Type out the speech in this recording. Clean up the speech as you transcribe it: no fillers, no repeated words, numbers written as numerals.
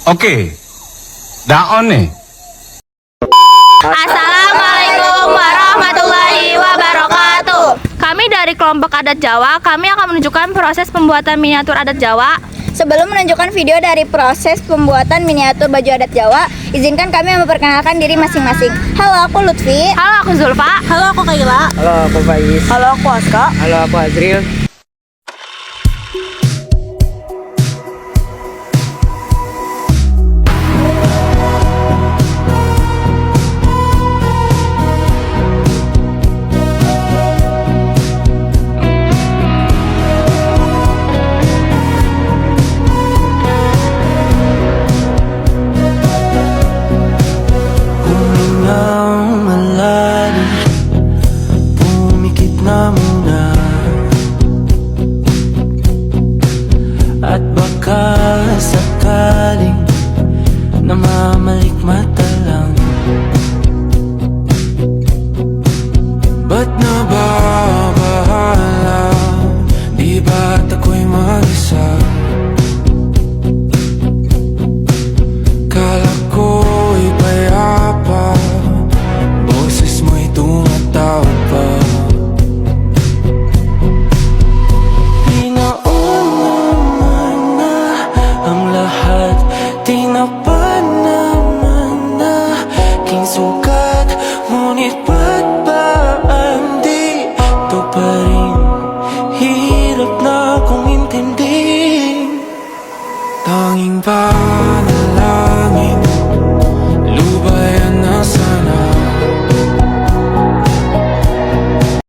Oke, daon nih. Assalamualaikum warahmatullahi wabarakatuh. Kami dari kelompok adat Jawa, kami akan menunjukkan proses pembuatan miniatur adat Jawa. Sebelum menunjukkan video dari proses pembuatan miniatur baju adat Jawa, izinkan kami memperkenalkan diri masing-masing. Halo, aku Lutfi. Halo, aku Zulfa. Halo, aku Kaila. Halo, aku Faiz. Halo, aku Aska. Halo, aku Azril.